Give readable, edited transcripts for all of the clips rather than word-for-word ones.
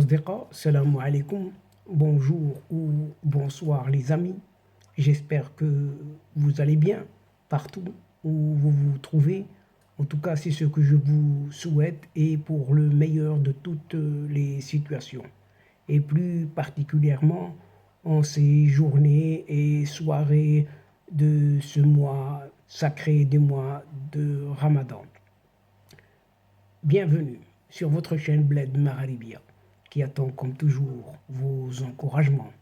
Asdeqa, salam alaikum, bonjour ou bonsoir les amis. J'espère que vous allez bien partout où vous vous trouvez. En tout cas, c'est ce que je vous souhaite et pour le meilleur de toutes les situations. Et plus particulièrement en ces journées et soirées de ce mois sacré des mois de Ramadan. Bienvenue sur votre chaîne Bled Maralibia qui attend comme toujours vos encouragements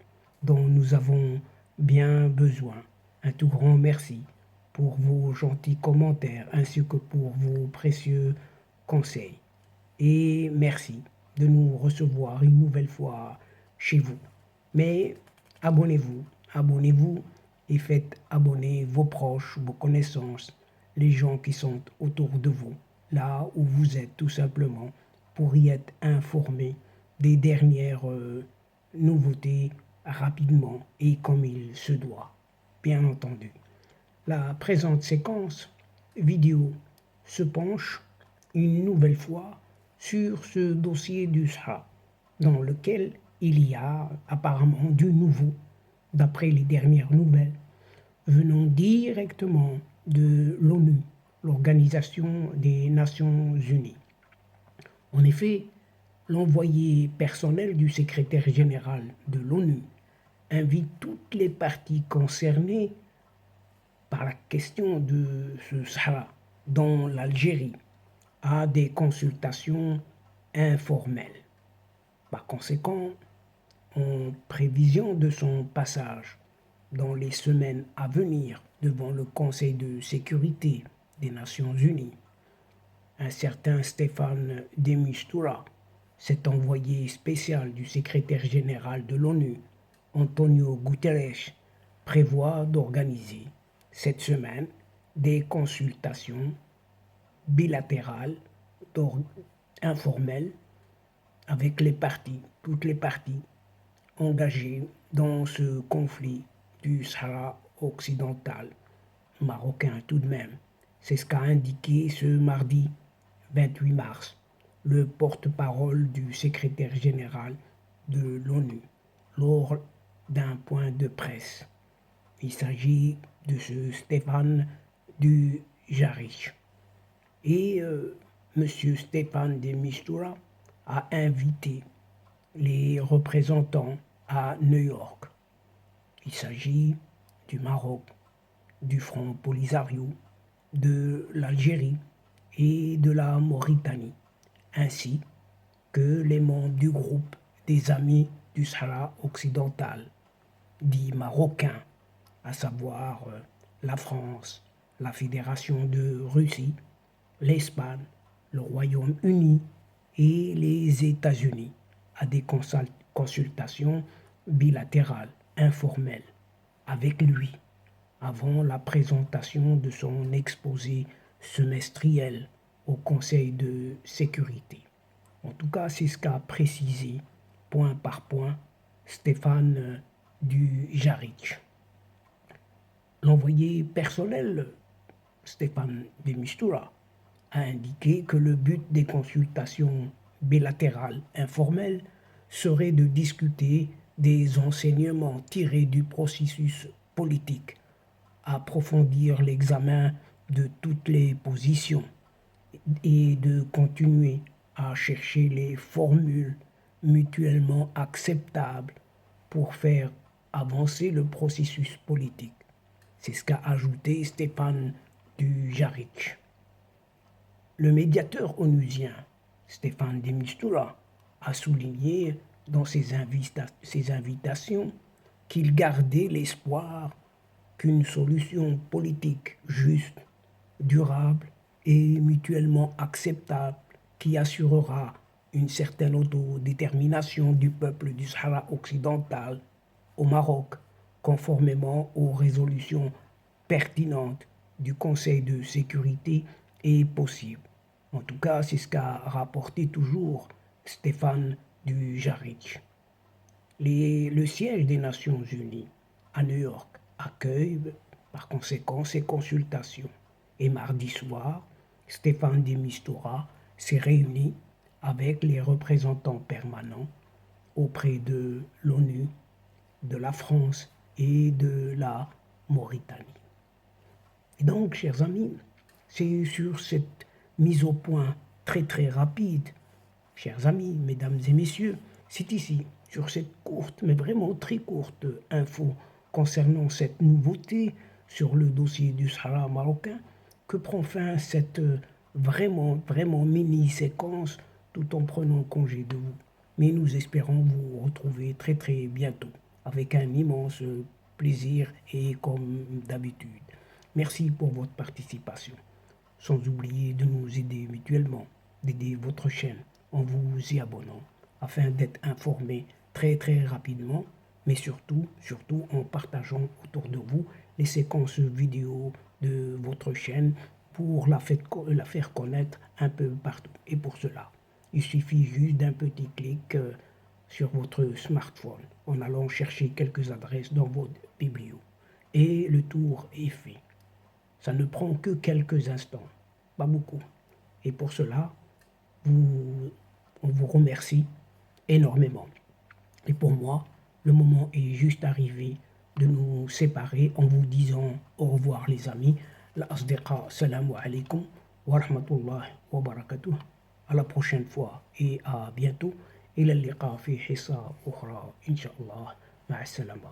dont nous avons bien besoin. Un tout grand merci pour vos gentils commentaires ainsi que pour vos précieux conseils. Et merci de nous recevoir une nouvelle fois chez vous. Mais abonnez-vous, abonnez-vous et faites abonner vos proches, vos connaissances, les gens qui sont autour de vous, là où vous êtes tout simplement, pour y être informés des dernières nouveautés rapidement et comme il se doit, bien entendu. La présente séquence vidéo se penche une nouvelle fois sur ce dossier du Sahara, dans lequel il y a apparemment du nouveau, d'après les dernières nouvelles, venant directement de l'ONU, l'Organisation des Nations Unies. En effet, l'envoyé personnel du secrétaire général de l'ONU invite toutes les parties concernées par la question de ce Sahara, dont l'Algérie, à des consultations informelles. Par conséquent, en prévision de son passage dans les semaines à venir devant le Conseil de sécurité des Nations Unies, un certain Stéphane de Mistura, cet envoyé spécial du secrétaire général de l'ONU, Antonio Guterres, prévoit d'organiser cette semaine des consultations bilatérales, informelles, avec les parties, toutes les parties engagées dans ce conflit du Sahara occidental, marocain tout de même. C'est ce qu'a indiqué ce mardi 28 mars le porte-parole du secrétaire général de l'ONU lors d'un point de presse. Il s'agit de ce Stéphane Dujarric. Et M. Stéphane de Mistura a invité les représentants à New York. Il s'agit du Maroc, du Front Polisario, de l'Algérie et de la Mauritanie, ainsi que les membres du groupe des Amis du Sahara occidental, dits marocains, à savoir la France, la Fédération de Russie, l'Espagne, le Royaume-Uni et les États-Unis, à des consultations bilatérales informelles avec lui avant la présentation de son exposé semestriel au Conseil de sécurité. En tout cas, c'est ce qu'a précisé point par point Stéphane Dujarric. L'envoyé personnel Stéphane de Mistura a indiqué que le but des consultations bilatérales informelles serait de discuter des enseignements tirés du processus politique, approfondir l'examen de toutes les positions et de continuer à chercher les formules mutuellement acceptables pour faire avancer le processus politique. C'est ce qu'a ajouté Stéphane Dujarric. Le médiateur onusien, Stéphane de Mistura, a souligné dans ses invitations qu'il gardait l'espoir qu'une solution politique juste, durable et mutuellement acceptable qui assurera une certaine autodétermination du peuple du Sahara occidental au Maroc, conformément aux résolutions pertinentes du Conseil de sécurité, est possible. En tout cas, c'est ce qu'a rapporté toujours Stéphane Dujarric. Le siège des Nations Unies à New York accueille par conséquent ces consultations. Et mardi soir, Stéphane de Mistura s'est réuni avec les représentants permanents auprès de l'ONU, de la France et de la Mauritanie. Et donc, chers amis, c'est sur cette mise au point très très rapide, chers amis, mesdames et messieurs, c'est ici, sur cette courte, mais vraiment très courte info concernant cette nouveauté sur le dossier du Sahara marocain, que prend fin cette vraiment mini-séquence tout en prenant congé de vous. Mais nous espérons vous retrouver très très bientôt avec un immense plaisir et comme d'habitude. Merci pour votre participation. Sans oublier de nous aider mutuellement, d'aider votre chaîne en vous y abonnant afin d'être informé très très rapidement, mais surtout en partageant autour de vous les séquences vidéo de votre chaîne pour la faire connaître un peu partout. Et pour cela, il suffit juste d'un petit clic sur votre smartphone en allant chercher quelques adresses dans votre biblio. Et le tour est fait. Ça ne prend que quelques instants, pas beaucoup. Et pour cela, on vous remercie énormément. Et pour moi, le moment est juste arrivé de nous séparer en vous disant au revoir les amis. La asdiqa, salamu alaikum wa rahmatullah wa barakatuh. À la prochaine fois et à bientôt. إلى اللقاء في حصة أخرى إن شاء الله مع السلامة.